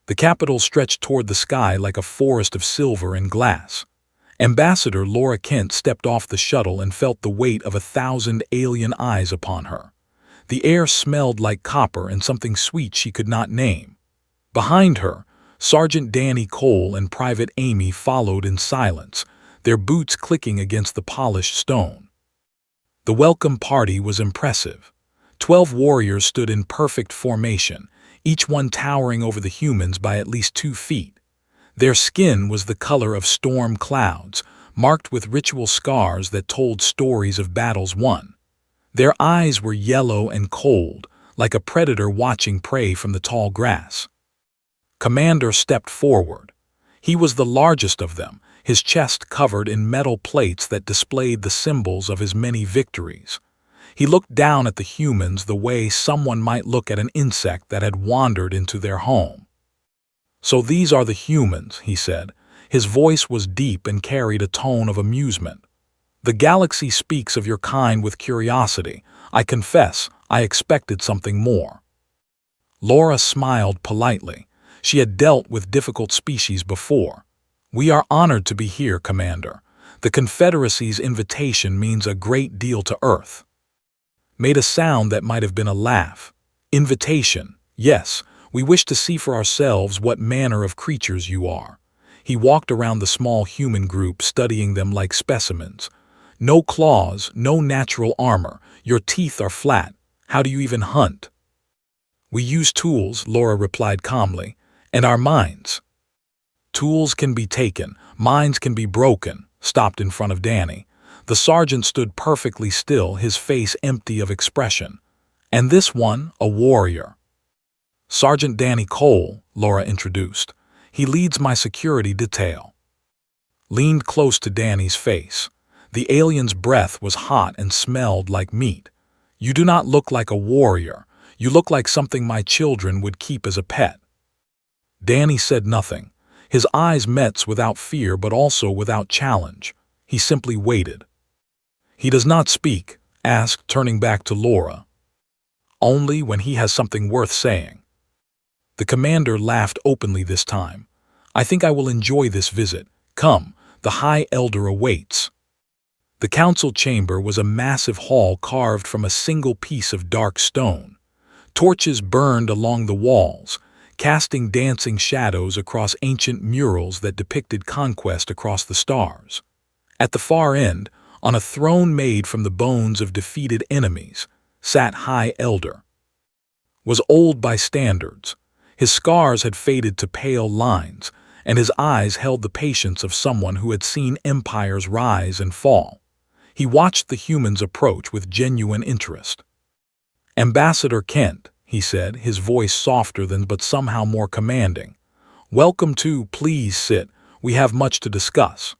The capital stretched toward the sky like a forest of silver and glass. Ambassador Laura Kent stepped off the shuttle and felt the weight of 1,000 alien eyes upon her. The air smelled like copper and something sweet she could not name. Behind her, Sergeant Danny Cole and Private Amy followed in silence, their boots clicking against the polished stone. The welcome party was impressive. 12 warriors stood in perfect formation, each one towering over the humans by at least 2 feet. Their skin was the color of storm clouds, marked with ritual scars that told stories of battles won. Their eyes were yellow and cold, like a predator watching prey from the tall grass. Commander stepped forward. He was the largest of them, his chest covered in metal plates that displayed the symbols of his many victories. He looked down at the humans the way someone might look at an insect that had wandered into their home. "So these are the humans," he said. His voice was deep and carried a tone of amusement. "The galaxy speaks of your kind with curiosity. I confess, I expected something more." Laura smiled politely. She had dealt with difficult species before. "We are honored to be here, Commander. The Confederacy's invitation means a great deal to Earth." Made a sound that might have been a laugh. "Invitation, yes, we wish to see for ourselves what manner of creatures you are." He walked around the small human group, studying them like specimens. "No claws, no natural armor. Your teeth are flat. How do you even hunt?" "We use tools," Laura replied calmly, "and our minds." "Tools can be taken, minds can be broken," stopped in front of Danny. The sergeant stood perfectly still, his face empty of expression. "And this one, a warrior." "Sergeant Danny Cole," Laura introduced. "He leads my security detail." Leaned close to Danny's face. The alien's breath was hot and smelled like meat. "You do not look like a warrior. You look like something my children would keep as a pet." Danny said nothing. His eyes met without fear but also without challenge. He simply waited. "He does not speak," asked, turning back to Laura. "Only when he has something worth saying." The commander laughed openly this time. "I think I will enjoy this visit. Come, the High Elder awaits." The council chamber was a massive hall carved from a single piece of dark stone. Torches burned along the walls, casting dancing shadows across ancient murals that depicted conquest across the stars. At the far end, on a throne made from the bones of defeated enemies, sat High Elder. Was old by standards. His scars had faded to pale lines, and his eyes held the patience of someone who had seen empires rise and fall. He watched the humans approach with genuine interest. "Ambassador Kent," he said, his voice softer than but somehow more commanding. "Welcome to, please sit, we have much to discuss."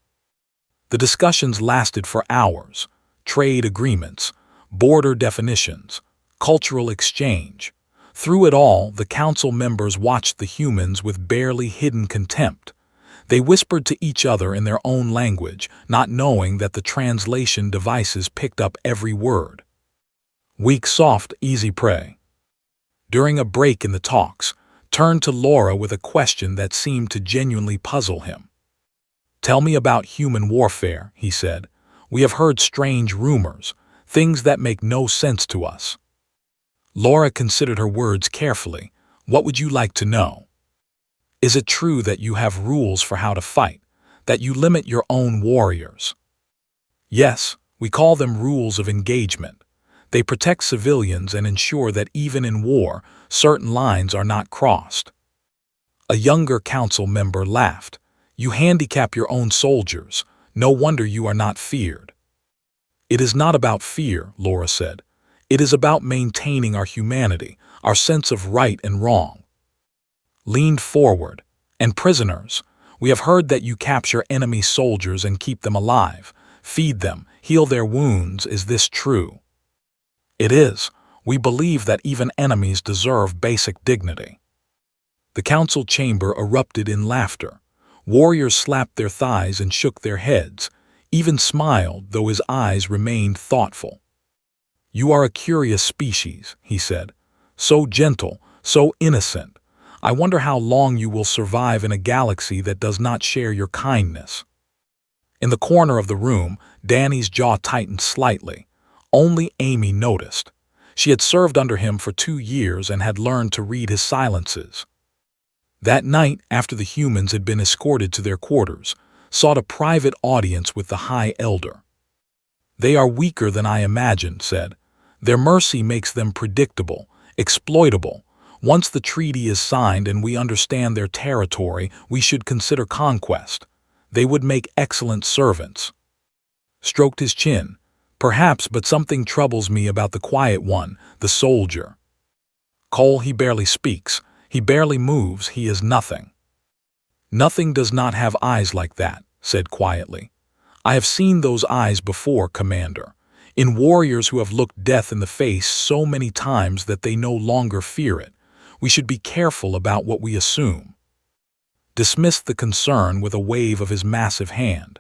The discussions lasted for hours. Trade agreements, border definitions, cultural exchange. Through it all, the council members watched the humans with barely hidden contempt. They whispered to each other in their own language, not knowing that the translation devices picked up every word. "Weak soft, easy prey." During a break in the talks, turned to Laura with a question that seemed to genuinely puzzle him. "Tell me about human warfare," he said. "We have heard strange rumors, things that make no sense to us." Laura considered her words carefully. "What would you like to know? Is it true that you have rules for how to fight, that you limit your own warriors?" "Yes, we call them rules of engagement. They protect civilians and ensure that even in war, certain lines are not crossed." A younger council member laughed. "You handicap your own soldiers. No wonder you are not feared." "It is not about fear," Laura said. "It is about maintaining our humanity, our sense of right and wrong." Leaned forward. "And prisoners. We have heard that you capture enemy soldiers and keep them alive, feed them, heal their wounds. Is this true?" "It is. We believe that even enemies deserve basic dignity." The council chamber erupted in laughter. Warriors slapped their thighs and shook their heads, even smiled, though his eyes remained thoughtful. "You are a curious species," he said. "So gentle, so innocent. I wonder how long you will survive in a galaxy that does not share your kindness." In the corner of the room, Danny's jaw tightened slightly. Only Amy noticed. She had served under him for 2 years and had learned to read his silences. That night, after the humans had been escorted to their quarters, sought a private audience with the High Elder. "They are weaker than I imagined," said. "Their mercy makes them predictable, exploitable. Once the treaty is signed and we understand their territory, we should consider conquest. They would make excellent servants." Stroked his chin. "Perhaps, but something troubles me about the quiet one, the soldier. Cole, he barely speaks, he barely moves, he is nothing." "Nothing does not have eyes like that," said quietly. "I have seen those eyes before, Commander, in warriors who have looked death in the face so many times that they no longer fear it. We should be careful about what we assume." Dismissed the concern with a wave of his massive hand.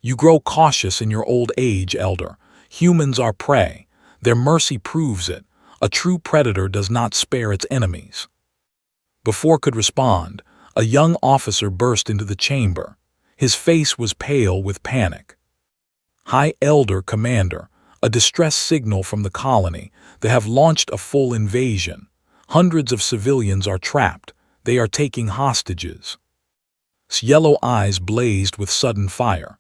"You grow cautious in your old age, Elder. Humans are prey. Their mercy proves it. A true predator does not spare its enemies." Before could respond, a young officer burst into the chamber. His face was pale with panic. "High Elder, Commander, a distress signal from the colony. They have launched a full invasion. Hundreds of civilians are trapped. They are taking hostages." His yellow eyes blazed with sudden fire.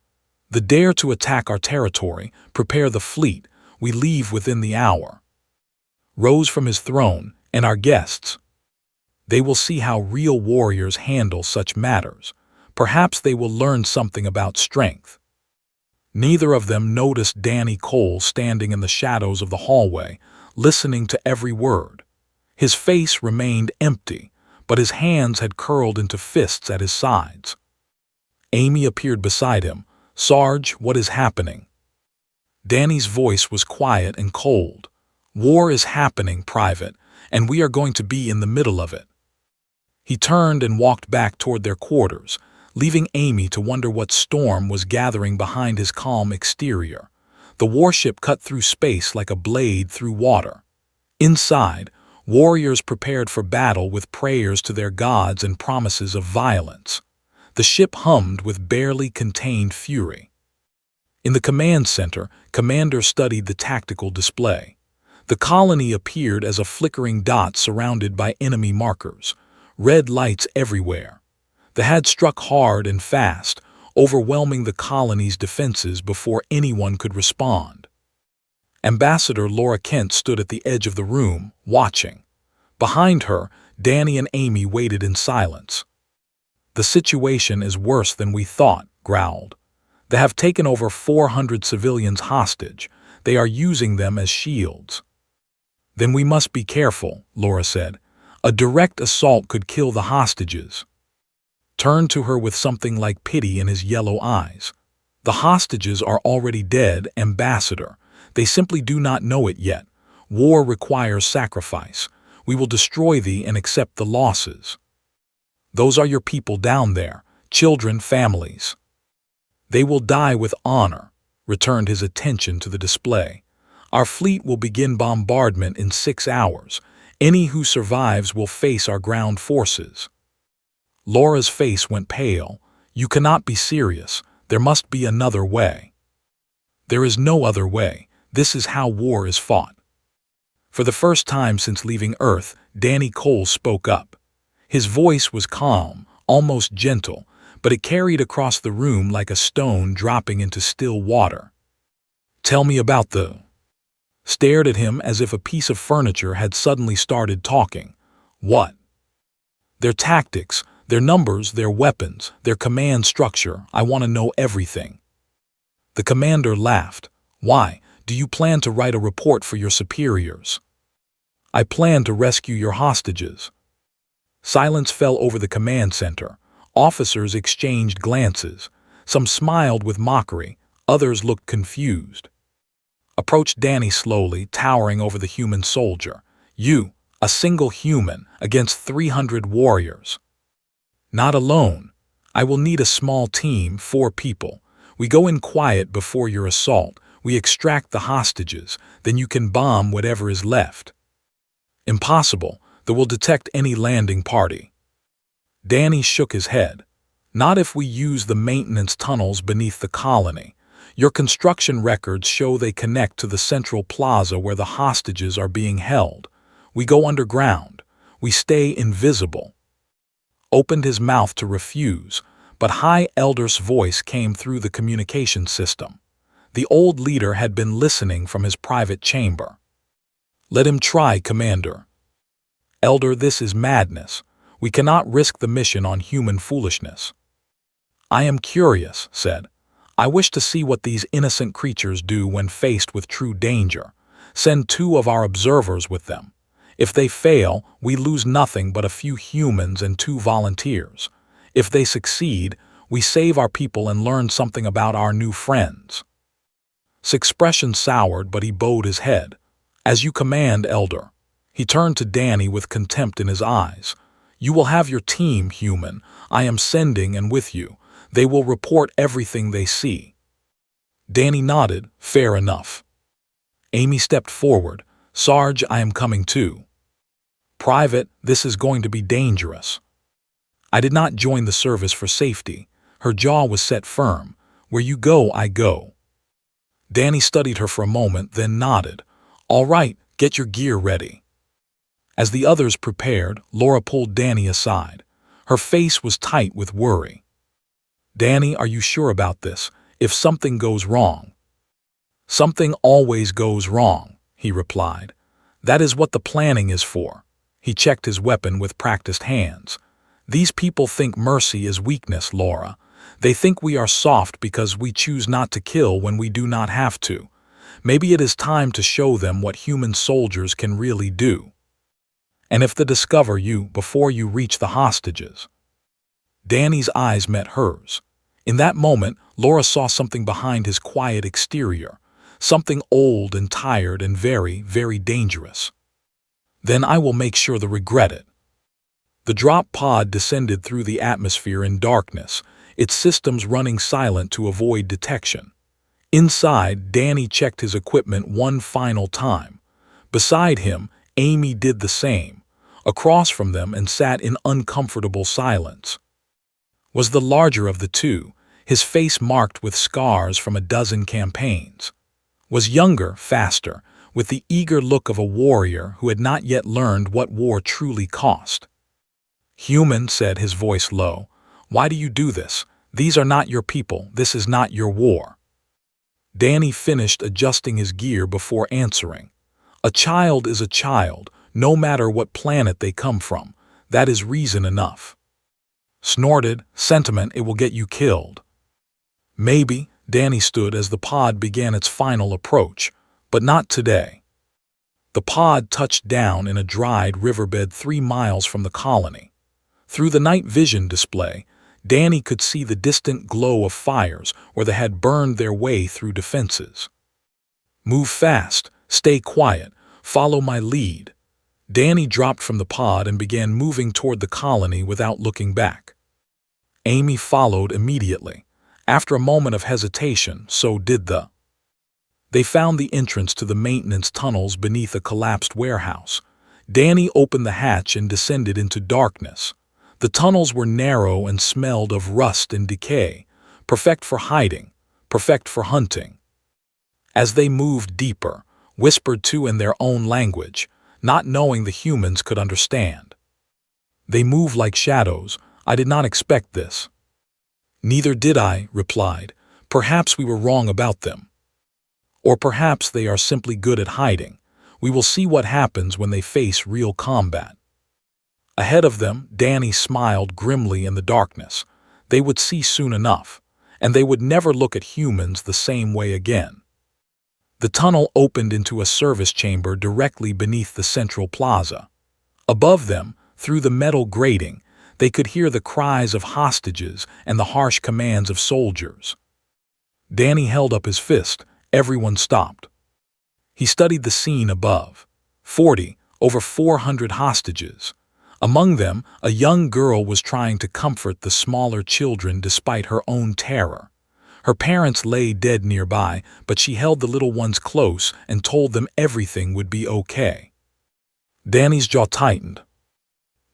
"The dare to attack our territory, prepare the fleet, we leave within the hour." Rose from his throne, "And our guests? They will see how real warriors handle such matters. Perhaps they will learn something about strength." Neither of them noticed Danny Cole standing in the shadows of the hallway, listening to every word. His face remained empty, but his hands had curled into fists at his sides. Amy appeared beside him. "Sarge, what is happening?" Danny's voice was quiet and cold. "War is happening, Private, and we are going to be in the middle of it." He turned and walked back toward their quarters, leaving Amy to wonder what storm was gathering behind his calm exterior. The warship cut through space like a blade through water. Inside, warriors prepared for battle with prayers to their gods and promises of violence. The ship hummed with barely contained fury. In the command center, Commander studied the tactical display. The colony appeared as a flickering dot surrounded by enemy markers, red lights everywhere. They had struck hard and fast, overwhelming the colony's defenses before anyone could respond. Ambassador Laura Kent stood at the edge of the room, watching. Behind her, Danny and Amy waited in silence. "The situation is worse than we thought," growled. "They have taken over 400 civilians hostage. They are using them as shields." "Then we must be careful," Laura said. "A direct assault could kill the hostages." Turned to her with something like pity in his yellow eyes. "The hostages are already dead, Ambassador. They simply do not know it yet. War requires sacrifice. We will destroy thee and accept the losses. Those are your people down there, children, families. They will die with honor," returned his attention to the display. "Our fleet will begin bombardment in 6 hours. Any who survives will face our ground forces." Laura's face went pale. "You cannot be serious. There must be another way." "There is no other way. This is how war is fought." For the first time since leaving Earth, Danny Cole spoke up. His voice was calm, almost gentle, but it carried across the room like a stone dropping into still water. "Tell me about the..." Stared at him as if a piece of furniture had suddenly started talking. "What?" "Their tactics, their numbers, their weapons, their command structure. I want to know everything." The commander laughed. "Why, do you plan to write a report for your superiors?" "I plan to rescue your hostages." Silence fell over the command center. Officers exchanged glances. Some smiled with mockery, others looked confused. Approached Danny slowly, towering over the human soldier. "You, a single human, against 300 warriors." "Not alone. I will need a small team, 4 people. We go in quiet before your assault. We extract the hostages, then you can bomb whatever is left." "Impossible. They will detect any landing party." Danny shook his head. Not if we use the maintenance tunnels beneath the colony. Your construction records show they connect to the central plaza where the hostages are being held. We go underground. We stay invisible. Opened his mouth to refuse, but High Elder's voice came through the communication system. The old leader had been listening from his private chamber. Let him try, Commander. Elder, this is madness. We cannot risk the mission on human foolishness. I am curious, said. I wish to see what these innocent creatures do when faced with true danger. Send 2 of our observers with them. If they fail, we lose nothing but a few humans and 2 volunteers. If they succeed, we save our people and learn something about our new friends. His expression soured, but he bowed his head. As you command, Elder. He turned to Danny with contempt in his eyes. You will have your team, human. I am sending and with you. They will report everything they see. Danny nodded. Fair enough. Amy stepped forward. Sarge, I am coming too. Private, this is going to be dangerous. I did not join the service for safety. Her jaw was set firm. Where you go, I go. Danny studied her for a moment, then nodded. All right, get your gear ready. As the others prepared, Laura pulled Danny aside. Her face was tight with worry. Danny, are you sure about this? If something goes wrong. Something always goes wrong, he replied. That is what the planning is for. He checked his weapon with practiced hands. These people think mercy is weakness, Laura. They think we are soft because we choose not to kill when we do not have to. Maybe it is time to show them what human soldiers can really do. And if they discover you before you reach the hostages. Danny's eyes met hers. In that moment, Laura saw something behind his quiet exterior, something old and tired and very, very dangerous. Then I will make sure they regret it. The drop pod descended through the atmosphere in darkness, its systems running silent to avoid detection. Inside, Danny checked his equipment one final time. Beside him, Amy did the same, across from them and sat in uncomfortable silence. Was the larger of the two, his face marked with scars from a dozen campaigns. Was younger, faster, with the eager look of a warrior who had not yet learned what war truly cost. Human, said, his voice low, why do you do this? These are not your people, this is not your war. Danny finished adjusting his gear before answering. A child is a child, no matter what planet they come from. That is reason enough. Snorted, sentiment, it will get you killed. Maybe, Danny stood as the pod began its final approach, but not today. The pod touched down in a dried riverbed 3 miles from the colony. Through the night vision display, Danny could see the distant glow of fires where they had burned their way through defenses. Move fast, stay quiet, follow my lead. Danny dropped from the pod and began moving toward the colony without looking back. Amy followed immediately. After a moment of hesitation, so did the. They found the entrance to the maintenance tunnels beneath a collapsed warehouse. Danny opened the hatch and descended into darkness. The tunnels were narrow and smelled of rust and decay, perfect for hiding, perfect for hunting. As they moved deeper, whispered to in their own language, not knowing the humans could understand. They moved like shadows. I did not expect this. Neither did I, replied. Perhaps we were wrong about them. Or perhaps they are simply good at hiding. We will see what happens when they face real combat. Ahead of them, Danny smiled grimly in the darkness. They would see soon enough, and they would never look at humans the same way again. The tunnel opened into a service chamber directly beneath the central plaza. Above them, through the metal grating, they could hear the cries of hostages and the harsh commands of soldiers. Danny held up his fist. Everyone stopped. He studied the scene above. 40, over 400 hostages. Among them, a young girl was trying to comfort the smaller children despite her own terror. Her parents lay dead nearby, but she held the little ones close and told them everything would be okay. Danny's jaw tightened.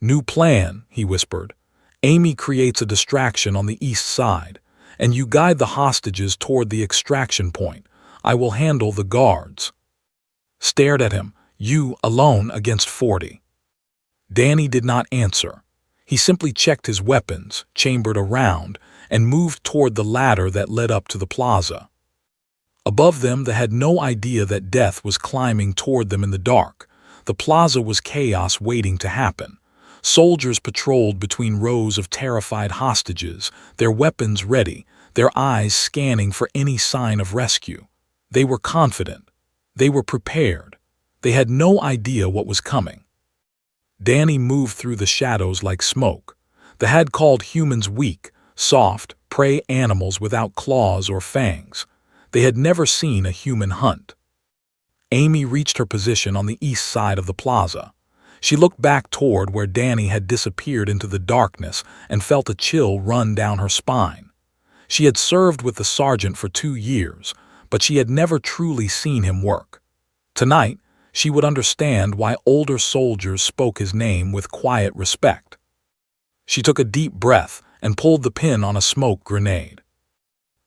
New plan, he whispered. Amy creates a distraction on the east side, and you guide the hostages toward the extraction point. I will handle the guards. Stared at him, you alone against 40. Danny did not answer. He simply checked his weapons, chambered a round, and moved toward the ladder that led up to the plaza. Above them, they had no idea that death was climbing toward them in the dark. The plaza was chaos waiting to happen. Soldiers patrolled between rows of terrified hostages, their weapons ready, their eyes scanning for any sign of rescue. They were confident. They were prepared. They had no idea what was coming. Danny moved through the shadows like smoke. They had called humans weak, soft, prey animals without claws or fangs. They had never seen a human hunt. Amy reached her position on the east side of the plaza. She looked back toward where Danny had disappeared into the darkness and felt a chill run down her spine. She had served with the sergeant for 2 years, but she had never truly seen him work. Tonight, she would understand why older soldiers spoke his name with quiet respect. She took a deep breath and pulled the pin on a smoke grenade.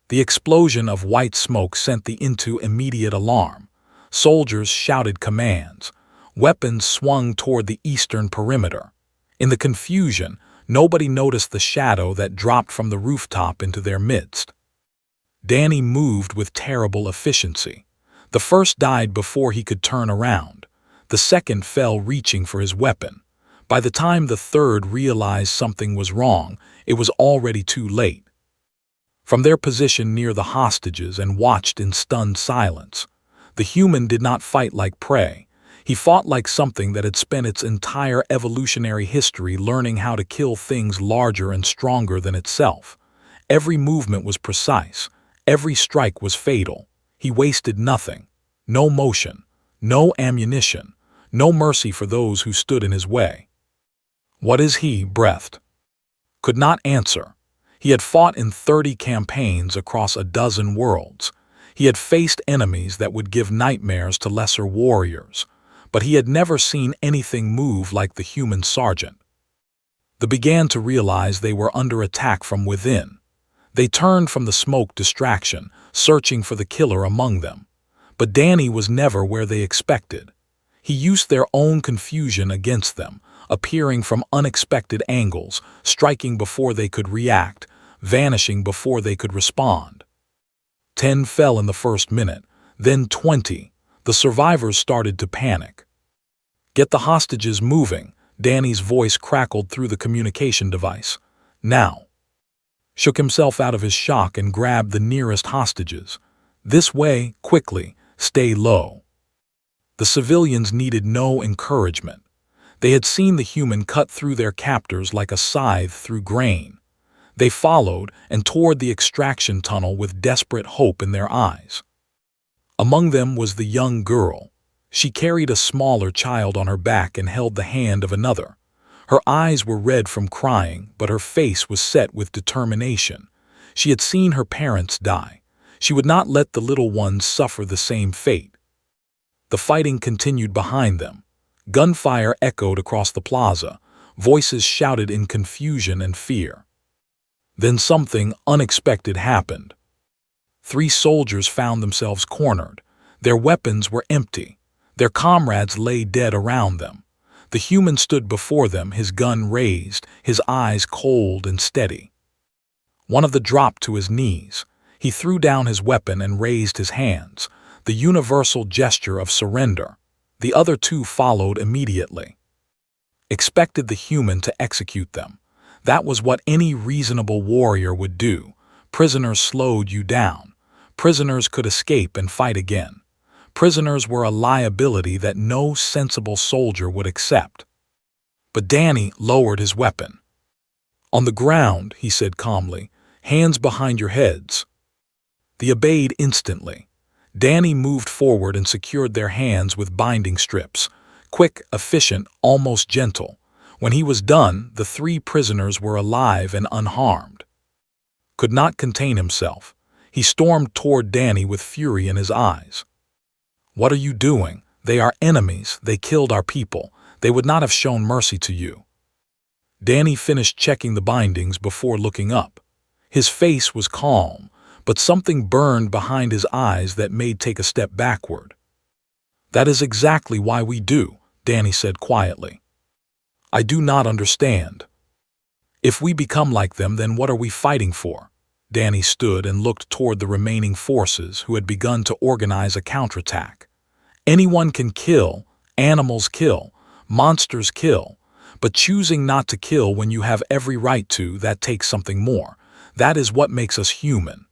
The explosion of white smoke sent the into immediate alarm. Soldiers shouted commands. Weapons swung toward the eastern perimeter. In the confusion, nobody noticed the shadow that dropped from the rooftop into their midst. Danny moved with terrible efficiency. The first died before he could turn around. The second fell reaching for his weapon. By the time the third realized something was wrong, it was already too late. From their position near the hostages and watched in stunned silence, the human did not fight like prey. He fought like something that had spent its entire evolutionary history learning how to kill things larger and stronger than itself. Every movement was precise. Every strike was fatal. He wasted nothing. No motion. No ammunition. No mercy for those who stood in his way. What is he, breathed? Could not answer. He had fought in 30 campaigns across a dozen worlds. He had faced enemies that would give nightmares to lesser warriors. But he had never seen anything move like the human sergeant. They began to realize they were under attack from within. They turned from the smoke distraction, searching for the killer among them. But Danny was never where they expected. He used their own confusion against them, appearing from unexpected angles, striking before they could react, vanishing before they could respond. 10 fell in the first minute, then 20. The survivors started to panic. Get the hostages moving, Danny's voice crackled through the communication device. Now. Shook himself out of his shock and grabbed the nearest hostages. This way, quickly, stay low. The civilians needed no encouragement. They had seen the human cut through their captors like a scythe through grain. They followed and toward the extraction tunnel with desperate hope in their eyes. Among them was the young girl. She carried a smaller child on her back and held the hand of another. Her eyes were red from crying, but her face was set with determination. She had seen her parents die. She would not let the little ones suffer the same fate. The fighting continued behind them. Gunfire echoed across the plaza. Voices shouted in confusion and fear. Then something unexpected happened. 3 soldiers found themselves cornered. Their weapons were empty. Their comrades lay dead around them. The human stood before them, his gun raised, his eyes cold and steady. One of them dropped to his knees. He threw down his weapon and raised his hands, the universal gesture of surrender. The other 2 followed immediately. Expected the human to execute them. That was what any reasonable warrior would do. Prisoners slowed you down. Prisoners could escape and fight again. Prisoners were a liability that no sensible soldier would accept. But Danny lowered his weapon. On the ground, he said calmly, hands behind your heads. They obeyed instantly. Danny moved forward and secured their hands with binding strips. Quick, efficient, almost gentle. When he was done, the 3 prisoners were alive and unharmed. Could not contain himself. He stormed toward Danny with fury in his eyes. What are you doing? They are enemies. They killed our people. They would not have shown mercy to you. Danny finished checking the bindings before looking up. His face was calm, but something burned behind his eyes that made take a step backward. "That is exactly why we do," Danny said quietly. "I do not understand. If we become like them, then what are we fighting for?" Danny stood and looked toward the remaining forces who had begun to organize a counterattack. Anyone can kill, animals kill, monsters kill, but choosing not to kill when you have every right to, that takes something more. That is what makes us human.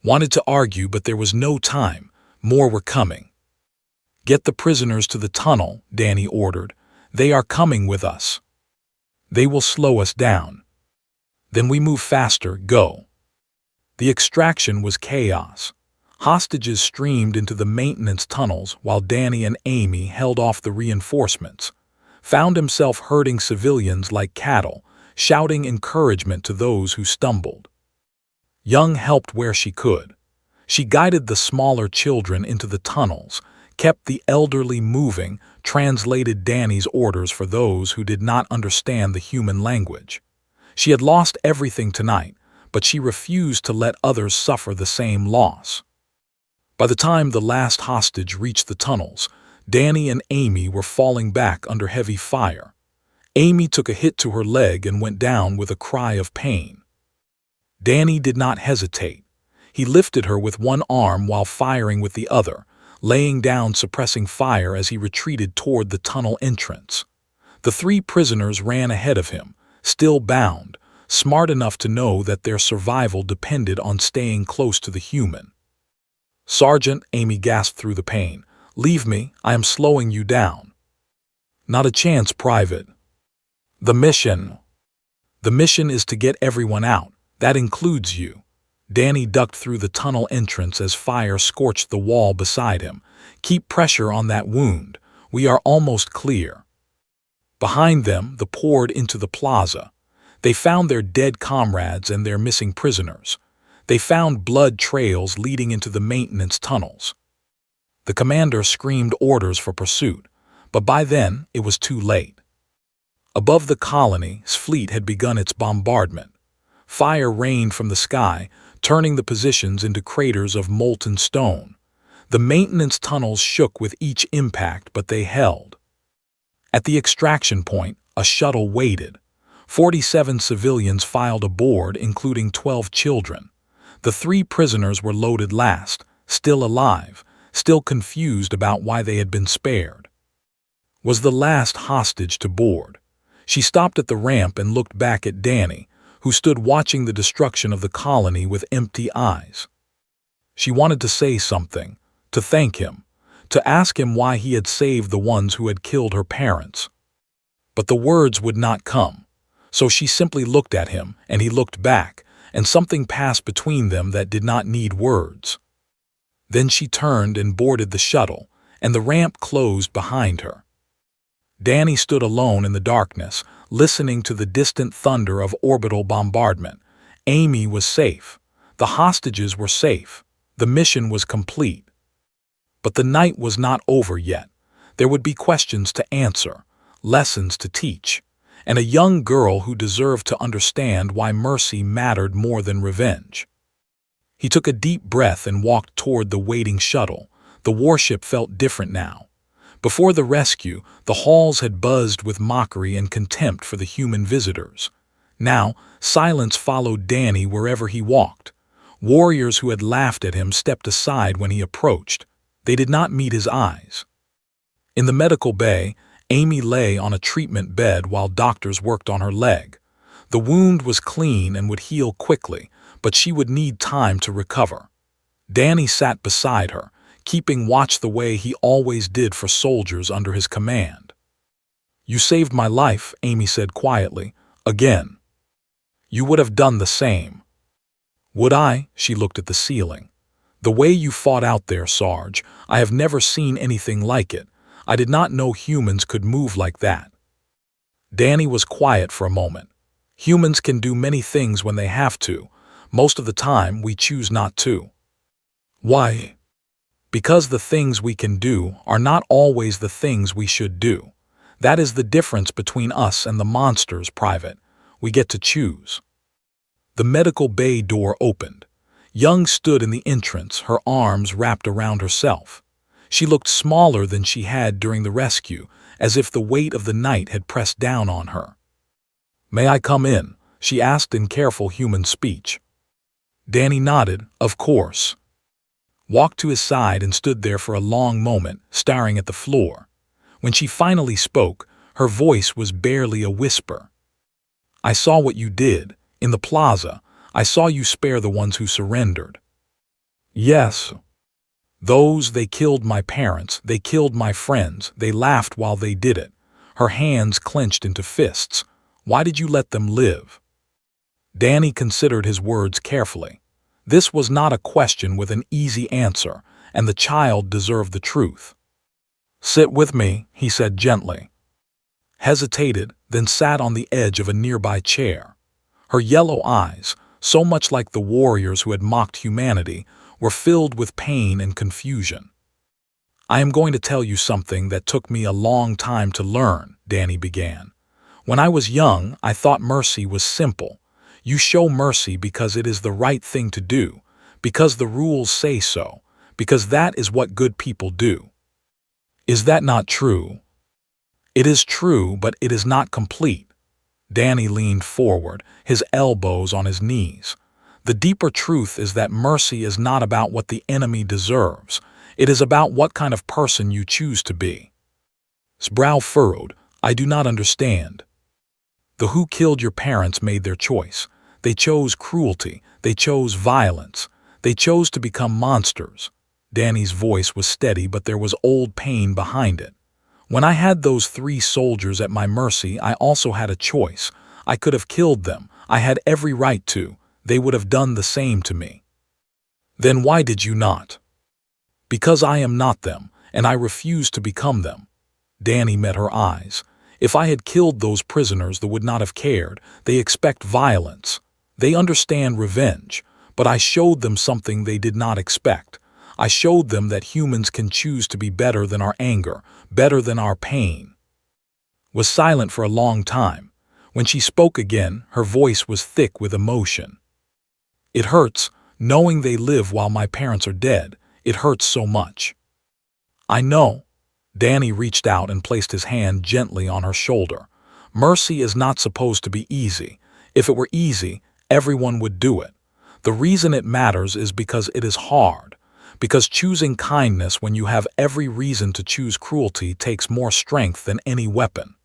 Wanted to argue, but there was no time. More were coming. "Get the prisoners to the tunnel," Danny ordered. "They are coming with us. They will slow us down. Then we move faster, go." The extraction was chaos. Hostages streamed into the maintenance tunnels while Danny and Amy held off the reinforcements. Found himself herding civilians like cattle, shouting encouragement to those who stumbled. Young helped where she could. She guided the smaller children into the tunnels, kept the elderly moving, translated Danny's orders for those who did not understand the human language. She had lost everything tonight, but she refused to let others suffer the same loss. By the time the last hostage reached the tunnels, Danny and Amy were falling back under heavy fire. Amy took a hit to her leg and went down with a cry of pain. Danny did not hesitate. He lifted her with one arm while firing with the other, laying down suppressing fire as he retreated toward the tunnel entrance. The three prisoners ran ahead of him, still bound, smart enough to know that their survival depended on staying close to the human. "Sergeant," Amy gasped through the pain, "leave me, I am slowing you down." "Not a chance, Private. The mission is to get everyone out. That includes you." Danny ducked through the tunnel entrance as fire scorched the wall beside him. "Keep pressure on that wound. We are almost clear." Behind them, they poured into the plaza. They found their dead comrades and their missing prisoners. They found blood trails leading into the maintenance tunnels. The commander screamed orders for pursuit, but by then it was too late. Above the colony's fleet had begun its bombardment. Fire rained from the sky, turning the positions into craters of molten stone. The maintenance tunnels shook with each impact, but they held. At the extraction point, a shuttle waited. 47 civilians filed aboard, including 12 children. The three prisoners were loaded last, still alive, still confused about why they had been spared. Was the last hostage to board. She stopped at the ramp and looked back at Danny, who stood watching the destruction of the colony with empty eyes. She wanted to say something, to thank him, to ask him why he had saved the ones who had killed her parents. But the words would not come, so she simply looked at him, and he looked back, and something passed between them that did not need words. Then she turned and boarded the shuttle, and the ramp closed behind her. Danny stood alone in the darkness, listening to the distant thunder of orbital bombardment. Amy was safe. The hostages were safe. The mission was complete. But the night was not over yet. There would be questions to answer, lessons to teach, and a young girl who deserved to understand why mercy mattered more than revenge. He took a deep breath and walked toward the waiting shuttle. The warship felt different now. Before the rescue, the halls had buzzed with mockery and contempt for the human visitors. Now, silence followed Danny wherever he walked. Warriors who had laughed at him stepped aside when he approached. They did not meet his eyes. In the medical bay, Amy lay on a treatment bed while doctors worked on her leg. The wound was clean and would heal quickly, but she would need time to recover. Danny sat beside her, keeping watch the way he always did for soldiers under his command. "You saved my life," Amy said quietly. "Again. You would have done the same." "Would I?" She looked at the ceiling. "The way you fought out there, Sarge, I have never seen anything like it. I did not know humans could move like that." Danny was quiet for a moment. Humans can do many things when they have to. Most of the time, we choose not to. Why? Because the things we can do are not always the things we should do. That is the difference between us and the monsters, Private. We get to choose. The medical bay door opened. Young stood in the entrance, her arms wrapped around herself. She looked smaller than she had during the rescue, as if the weight of the night had pressed down on her. "May I come in?" she asked in careful human speech. Danny nodded, "Of course." Walked to his side and stood there for a long moment, staring at the floor. When she finally spoke, her voice was barely a whisper. "I saw what you did. In the plaza, I saw you spare the ones who surrendered." "Yes. They killed my parents, they killed my friends, they laughed while they did it." Her hands clenched into fists. "Why did you let them live?" Danny considered his words carefully. This was not a question with an easy answer, and the child deserved the truth. "Sit with me," he said gently. Hesitated, then sat on the edge of a nearby chair. Her yellow eyes, so much like the warriors who had mocked humanity, were filled with pain and confusion. "I am going to tell you something that took me a long time to learn," Danny began. "When I was young, I thought mercy was simple. You show mercy because it is the right thing to do, because the rules say so, because that is what good people do. Is that not true?" "It is true, but it is not complete." Danny leaned forward, his elbows on his knees. "The deeper truth is that mercy is not about what the enemy deserves. It is about what kind of person you choose to be." His brow furrowed. "I do not understand." "The who killed your parents made their choice. They chose cruelty. They chose violence. They chose to become monsters." Danny's voice was steady, but there was old pain behind it. "When I had those 3 soldiers at my mercy, I also had a choice. I could have killed them. I had every right to. They would have done the same to me." "Then why did you not?" "Because I am not them, and I refuse to become them." Danny met her eyes. "If I had killed those prisoners, they would not have cared. They expect violence. They understand revenge. But I showed them something they did not expect. I showed them that humans can choose to be better than our anger, better than our pain." Was silent for a long time. When she spoke again, her voice was thick with emotion. "It hurts, knowing they live while my parents are dead. It hurts so much." "I know." Danny reached out and placed his hand gently on her shoulder. "Mercy is not supposed to be easy. If it were easy, everyone would do it. The reason it matters is because it is hard. Because choosing kindness when you have every reason to choose cruelty takes more strength than any weapon."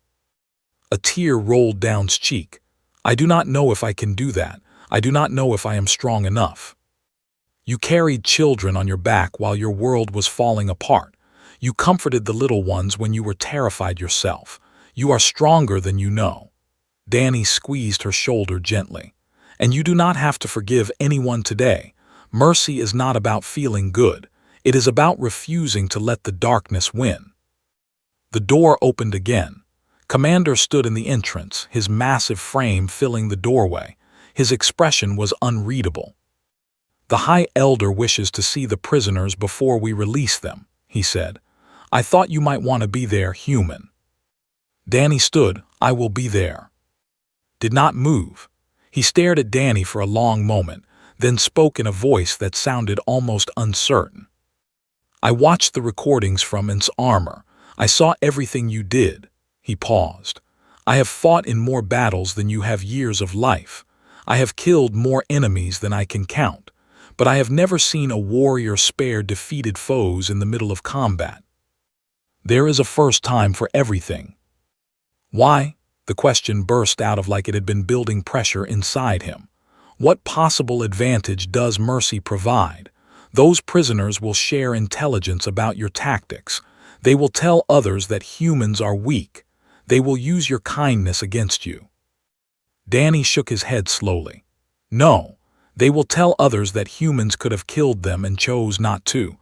A tear rolled down his cheek. "I do not know if I can do that. I do not know if I am strong enough." "You carried children on your back while your world was falling apart. You comforted the little ones when you were terrified yourself. You are stronger than you know." Danny squeezed her shoulder gently. "And you do not have to forgive anyone today. Mercy is not about feeling good. It is about refusing to let the darkness win." The door opened again. Commander stood in the entrance, his massive frame filling the doorway. His expression was unreadable. "The High Elder wishes to see the prisoners before we release them," he said. "I thought you might want to be there, human." Danny stood. "I will be there." Did not move. He stared at Danny for a long moment, then spoke in a voice that sounded almost uncertain. "I watched the recordings from its armor. I saw everything you did." He paused. "I have fought in more battles than you have years of life. I have killed more enemies than I can count. But I have never seen a warrior spare defeated foes in the middle of combat. There is a first time for everything." "Why?" The question burst out of like it had been building pressure inside him. "What possible advantage does mercy provide? Those prisoners will share intelligence about your tactics. They will tell others that humans are weak. They will use your kindness against you." Danny shook his head slowly. "No. They will tell others that humans could have killed them and chose not to.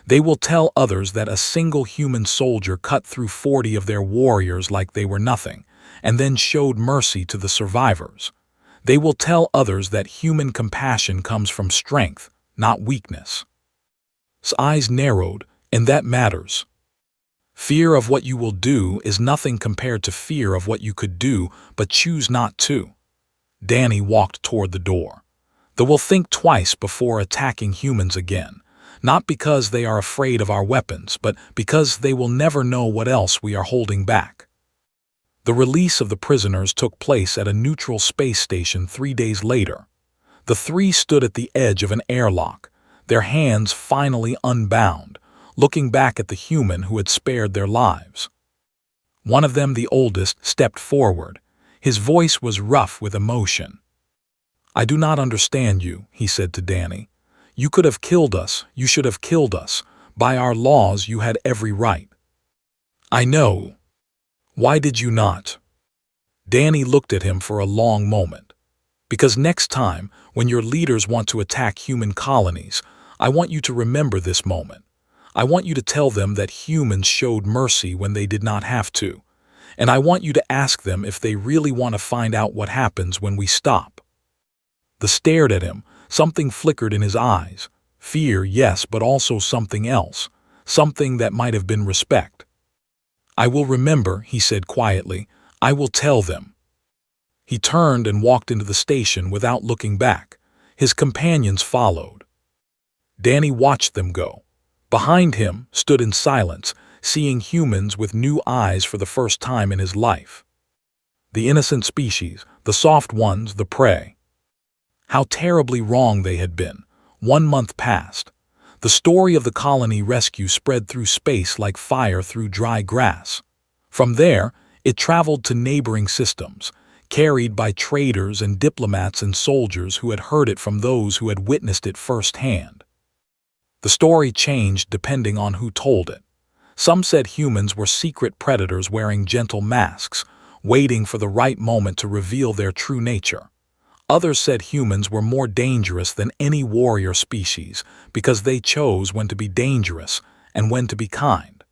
They will tell others that a single human soldier cut through 40 of their warriors like they were nothing, and then showed mercy to the survivors. They will tell others that human compassion comes from strength, not weakness." His eyes narrowed, "And that matters." Fear of what you will do is nothing compared to fear of what you could do but choose not to. Danny walked toward the door. They will think twice before attacking humans again, not because they are afraid of our weapons, but because they will never know what else we are holding back. The release of the prisoners took place at a neutral space station 3 days later. The three stood at the edge of an airlock, their hands finally unbound, looking back at the human who had spared their lives. One of them, the oldest, stepped forward. His voice was rough with emotion. "I do not understand you," he said to Danny. "You could have killed us, you should have killed us. By our laws, you had every right." "I know. Why did you not?" Danny looked at him for a long moment. "Because next time, when your leaders want to attack human colonies, I want you to remember this moment. I want you to tell them that humans showed mercy when they did not have to. And I want you to ask them if they really want to find out what happens when we stop." They stared at him. Something flickered in his eyes. Fear, yes, but also something else. Something that might have been respect. "I will remember," he said quietly. "I will tell them." He turned and walked into the station without looking back. His companions followed. Danny watched them go. Behind him, stood in silence, seeing humans with new eyes for the first time in his life. The innocent species, the soft ones, the prey. How terribly wrong they had been. 1 month passed. The story of the colony rescue spread through space like fire through dry grass. From there, it traveled to neighboring systems, carried by traders and diplomats and soldiers who had heard it from those who had witnessed it firsthand. The story changed depending on who told it. Some said humans were secret predators wearing gentle masks, waiting for the right moment to reveal their true nature. Others said humans were more dangerous than any warrior species because they chose when to be dangerous and when to be kind.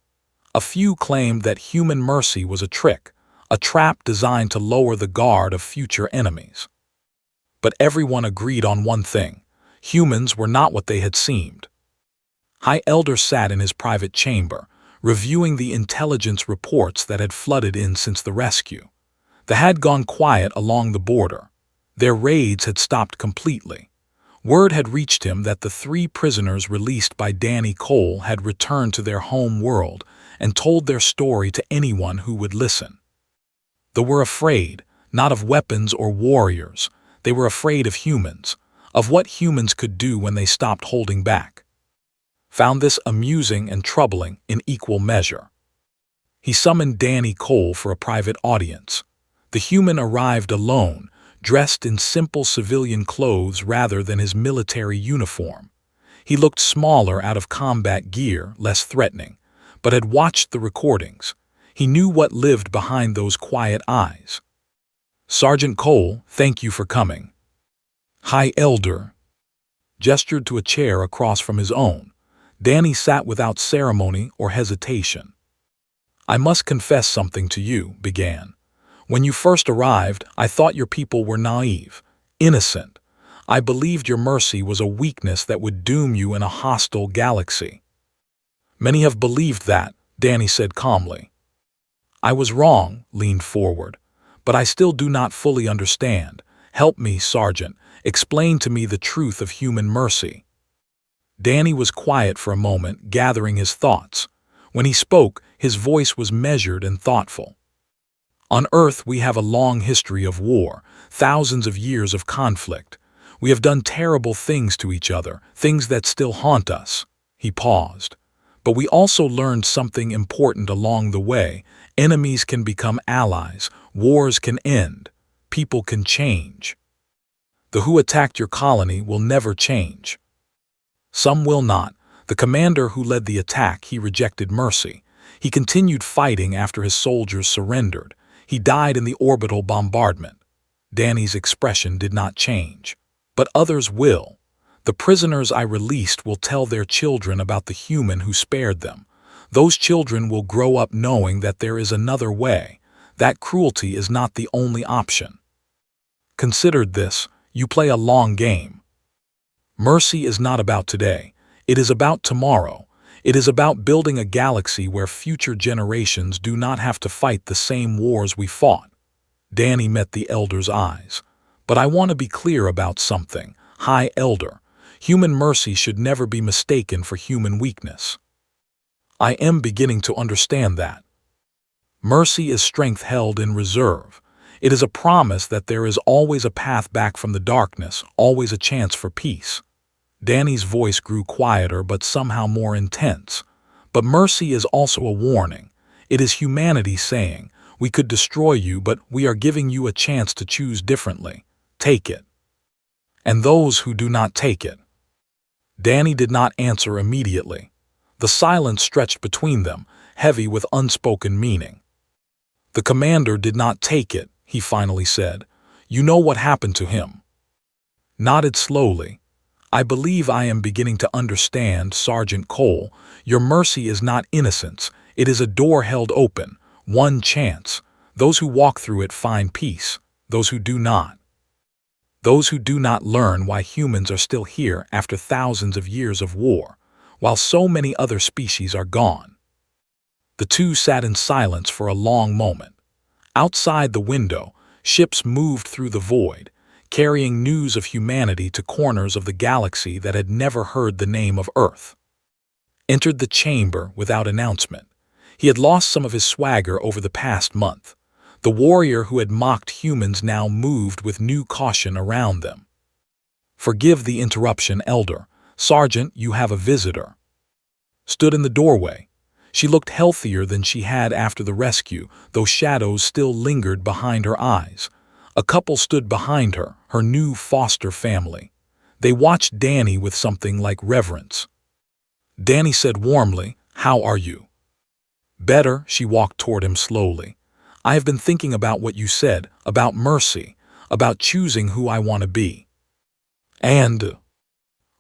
A few claimed that human mercy was a trick, a trap designed to lower the guard of future enemies. But everyone agreed on one thing: humans were not what they had seemed. High Elder sat in his private chamber, reviewing the intelligence reports that had flooded in since the rescue. They had gone quiet along the border. Their raids had stopped completely. Word had reached him that the 3 prisoners released by Danny Cole had returned to their home world and told their story to anyone who would listen. They were afraid, not of weapons or warriors. They were afraid of humans, of what humans could do when they stopped holding back. Found this amusing and troubling in equal measure. He summoned Danny Cole for a private audience. The human arrived alone, dressed in simple civilian clothes rather than his military uniform. He looked smaller out of combat gear, less threatening, but had watched the recordings. He knew what lived behind those quiet eyes. "Sergeant Cole, thank you for coming." High Elder gestured to a chair across from his own. Danny sat without ceremony or hesitation. "I must confess something to you," began. "When you first arrived, I thought your people were naive, innocent. I believed your mercy was a weakness that would doom you in a hostile galaxy." "Many have believed that," Danny said calmly. "I was wrong," leaned forward, "but I still do not fully understand. Help me, Sergeant. Explain to me the truth of human mercy." Danny was quiet for a moment, gathering his thoughts. When he spoke, his voice was measured and thoughtful. "On Earth, we have a long history of war, thousands of years of conflict. We have done terrible things to each other, things that still haunt us." He paused. "But we also learned something important along the way. Enemies can become allies, wars can end, people can change. The who attacked your colony will never change. Some will not. The commander who led the attack, he rejected mercy. He continued fighting after his soldiers surrendered. He died in the orbital bombardment." Danny's expression did not change. "But others will. The prisoners I released will tell their children about the human who spared them. Those children will grow up knowing that there is another way, that cruelty is not the only option. Consider this: you play a long game. Mercy is not about today. It is about tomorrow. It is about building a galaxy where future generations do not have to fight the same wars we fought. Danny met the Elder's eyes. But I want to be clear about something. High Elder, human mercy should never be mistaken for human weakness. I am beginning to understand that. Mercy is strength held in reserve. It is a promise that there is always a path back from the darkness, always a chance for peace. Danny's voice grew quieter but somehow more intense. But mercy is also a warning. It is humanity saying, we could destroy you, but we are giving you a chance to choose differently. Take it. And those who do not take it. Danny did not answer immediately. The silence stretched between them, heavy with unspoken meaning. The commander did not take it, he finally said. You know what happened to him. Nodded slowly. I believe I am beginning to understand, Sergeant Cole. Your mercy is not innocence. It is a door held open. One chance. Those who walk through it find peace. Those who do not. Those who do not learn why humans are still here after thousands of years of war, while so many other species are gone. The two sat in silence for a long moment. Outside the window, ships moved through the void, carrying news of humanity to corners of the galaxy that had never heard the name of Earth. Entered the chamber without announcement. He had lost some of his swagger over the past month. The warrior who had mocked humans now moved with new caution around them. Forgive the interruption, Elder. Sergeant, you have a visitor. Stood in the doorway. She looked healthier than she had after the rescue, though shadows still lingered behind her eyes. A couple stood behind her, her new foster family. They watched Danny with something like reverence. Danny said warmly, "How are you?" "Better," she walked toward him slowly. "I have been thinking about what you said, about mercy, about choosing who I want to be." And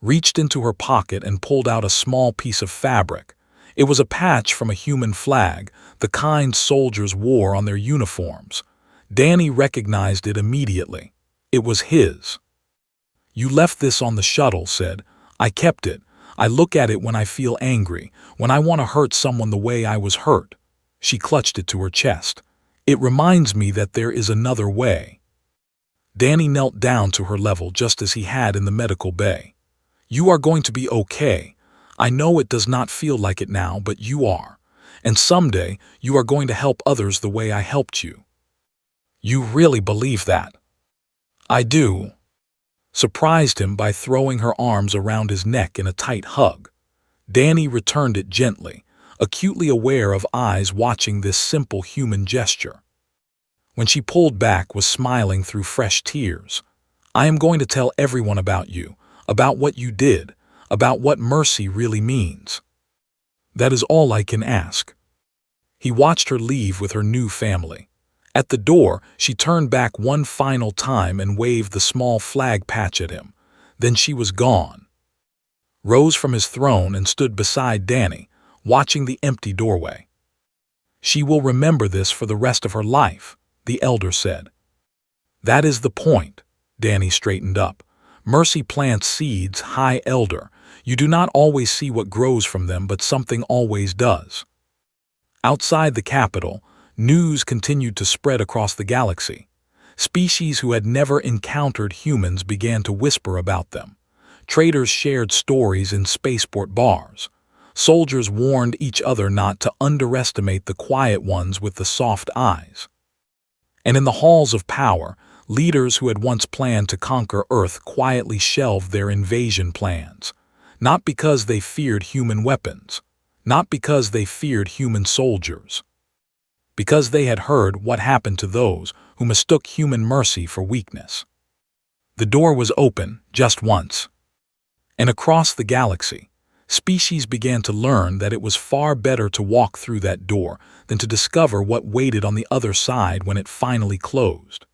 reached into her pocket and pulled out a small piece of fabric. It was a patch from a human flag, the kind soldiers wore on their uniforms. Danny recognized it immediately. It was his. "You left this on the shuttle," said. "I kept it. I look at it when I feel angry, when I want to hurt someone the way I was hurt." She clutched it to her chest. "It reminds me that there is another way." Danny knelt down to her level just as he had in the medical bay. "You are going to be okay. I know it does not feel like it now, but you are. And someday, you are going to help others the way I helped you." "You really believe that?" "I do." Surprised him by throwing her arms around his neck in a tight hug. Danny returned it gently, acutely aware of eyes watching this simple human gesture. When she pulled back, was smiling through fresh tears. "I am going to tell everyone about you, about what you did, about what mercy really means. That is all I can ask." He watched her leave with her new family. At the door, she turned back one final time and waved the small flag patch at him. Then she was gone. Rose from his throne and stood beside Danny, watching the empty doorway. "She will remember this for the rest of her life," the elder said. "That is the point." Danny straightened up. "Mercy plants seeds, High Elder. You do not always see what grows from them, but something always does." Outside the capital, news continued to spread across the galaxy. Species who had never encountered humans began to whisper about them. Traders shared stories in spaceport bars. Soldiers warned each other not to underestimate the quiet ones with the soft eyes. And in the halls of power, leaders who had once planned to conquer Earth quietly shelved their invasion plans. Not because they feared human weapons, not because they feared human soldiers, because they had heard what happened to those who mistook human mercy for weakness. The door was open just once. And across the galaxy, species began to learn that it was far better to walk through that door than to discover what waited on the other side when it finally closed.